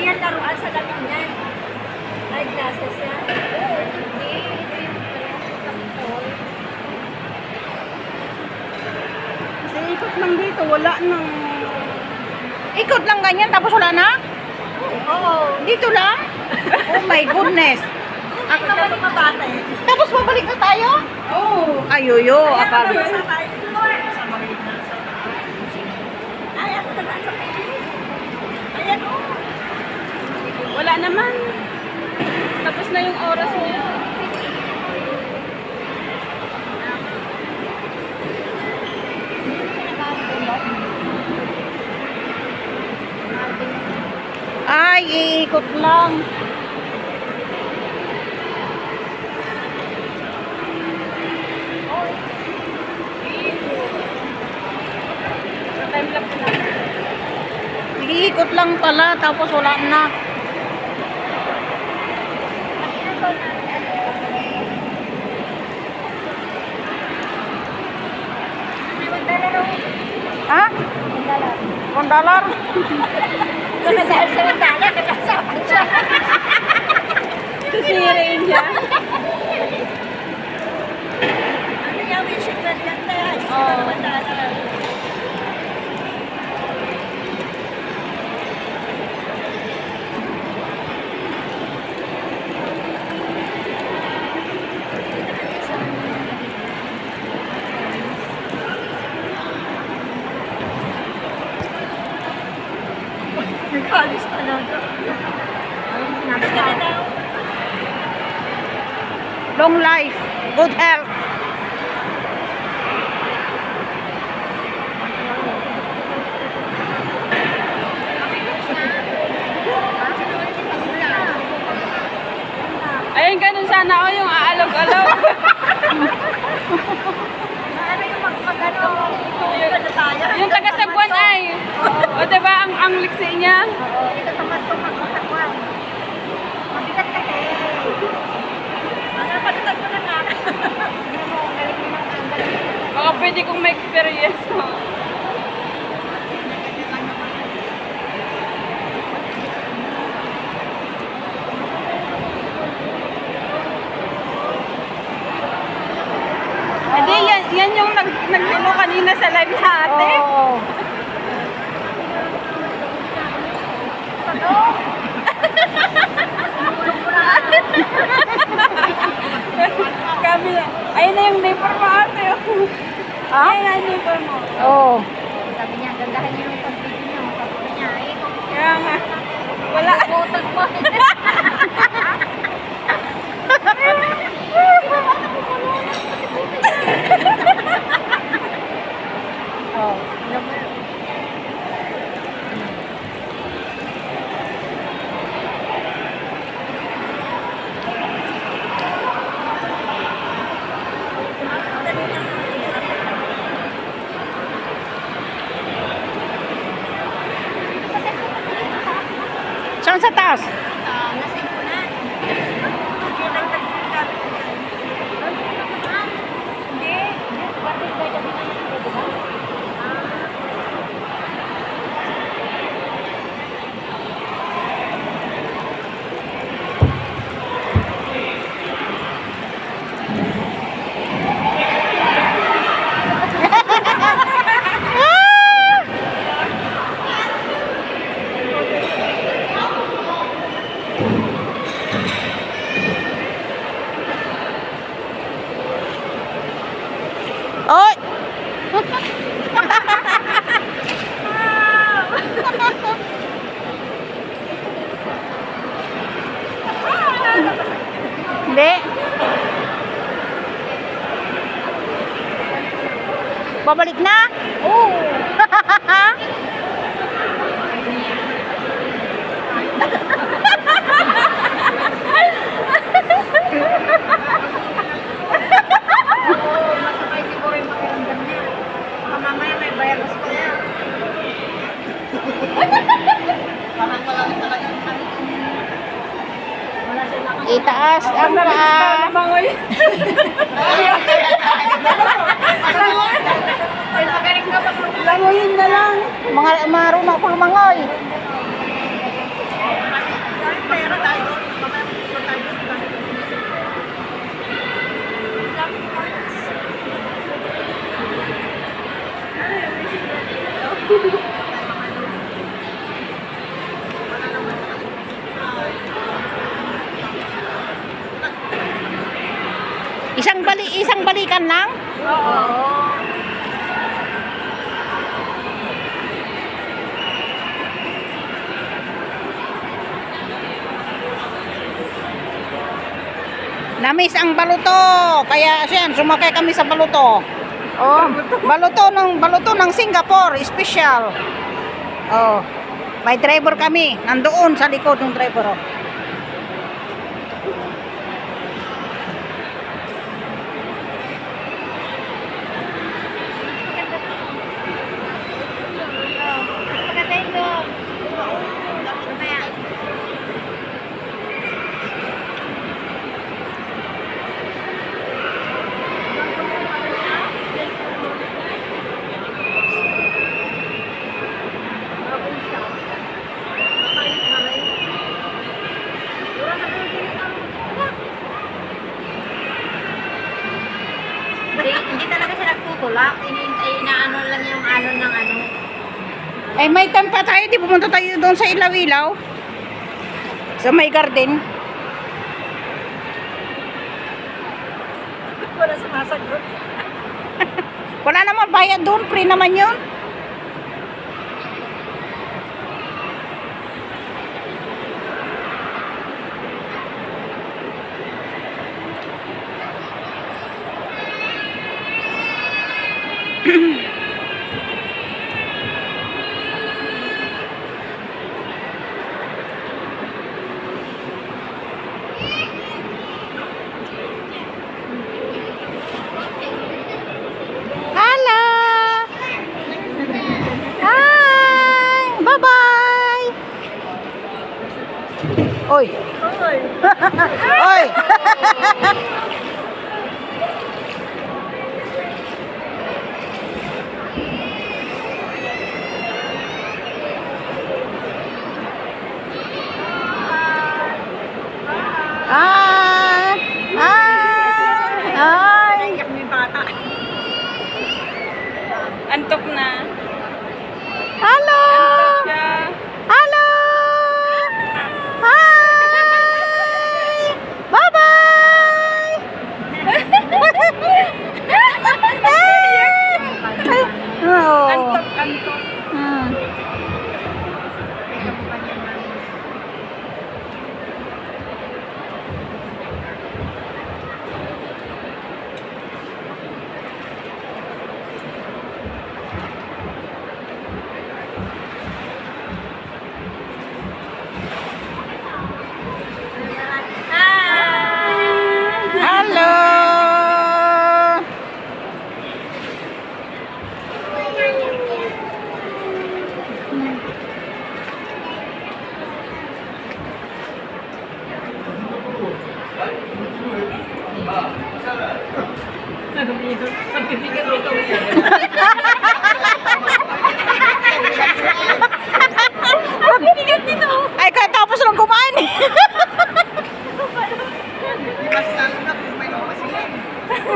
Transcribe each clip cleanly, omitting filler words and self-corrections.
yan laruan sa lamin niyan. Ay, glasses yan. Hindi, ito yung kapitol. Kasi ikot lang dito, wala nang... Ikot lang ganyan, tapos wala na? Oo. Dito lang? Oh my goodness. Ako naman yung mabata eh. Tapos babalik na tayo? Oo. Ayuyo, akala. Ay, ako naman sa pili. Ayan o. Wala naman. Tapos na yung oras niya. Ay, iikot lang. Time lapse na. Iikot lang pala, tapos wala na. Ha? $1? Dahil sa wala, kasama siya. Sisirain niya. Ano yung wishing well ganda yan? Oo. Nag-alis talaga. Nagkakita. Long life, good health. Ayun, ganun sana ako yung aalog-alog. Ano yung mag-ano? Ano tayo? Yung taga-sagwan ay. O diba, ang liksi niya? Oo, ito naman itong mag-usakwan. Mabigat kasi. Ano, pagkatag mo na nga. Ano mo, galing mo ng galing. Baka pwede kong may experience. Hindi, yan yung nag-ano kanina sa live natin. Oo. Kami, ayun na yung neighbor mo ate. Ha? Ayun na yung neighbor mo. Oo. Sabi niya, gandahan niyo yung pag-video niyo. Sabi niya, eh, kung Kaya nga. Wala. putag mo. Oh. Saan sa taas? Nasa ipunan. Hindi. Bakit ba ito binigyan? Oy! Hindi. Babalik na? Oo. Masakay siguro yung pakiramdam niya. Baka mamaya may virus pa yan. Wala siya nakakita. Itaas ang paa. Mangoy. Ay, magaling ka pag Langoyin na lang. Mga marunong ako lumangoy. Isang balikan lang? Oo. Namis ang baluto. Kaya siyan, sumakay kami sa baluto. Oh, baluto ng Singapore, special. Oh. May driver kami. Nandoon sa likod ng driver. Oh. Maganda yung loob. Mamaya. Hindi talaga siya nagtutulak. Inaano lang yung alon ng ano. Eh, may time pa tayo. Di pumunta tayo doon sa ilaw-ilaw. Sa may garden. Wala sumasagot. Wala naman bayad doon. Free naman yun. Hello! Hi! Bye-bye! Oy! Oy! Ah! Ah! Ay! Naiyak mo yung bata. Antok na. Hello! Siya. Hello! Hi! Bye-bye! Oh. Antok, antok. Hmm. Hello! Ay, katapos lang kumain eh.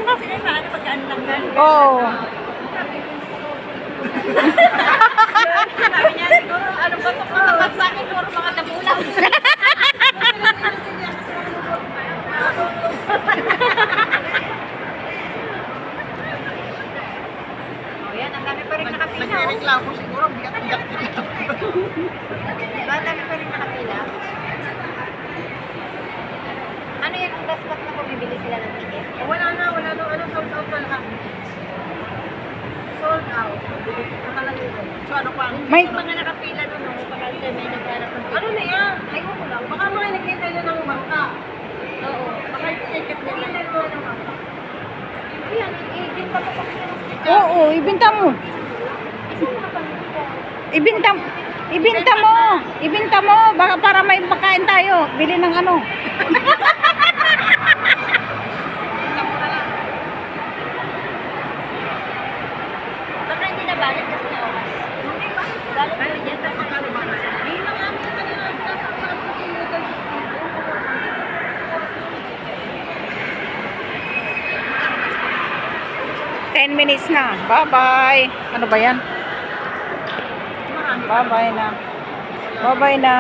Sila yung paano pagkaantanggan. Oh. Sabi niya, siguro, ano ba ito katapat sa akin? Siguro mga damulang. Oh, yan, ang dami pa rin nakapila. Nagreklamo siguro, bigat-bigat. Diba, ang dami pa rin nakapila. Ano yan ang daspot na bumibili sila ng ticket? Wala na, ano, sold out na lahat. Sold out. Nakalagay ko. So ano pa? May Mga nakapila doon, no? Baka may naghanap ng ticket. Ano na yan? Ay, ko lang. Baka mga naghintay na ng bangka. Oo. Baka yung ticket nila. Hindi na ng bangka. Yan, i-din pa pa kami ng ticket. Oo, ibinta mo. Ibinta mo. Ibinta mo. Ibinta mo. Baka para may makain tayo. Bili ng ano. Baka hindi na balot kasi na oras. Balot mo dyan, tapos magkano ba? Hindi na nga ako kanina nagsasaksap ko si Lugan. 10 minutes na. Bye-bye. Ano ba yan? Bye-bye na. Bye-bye na.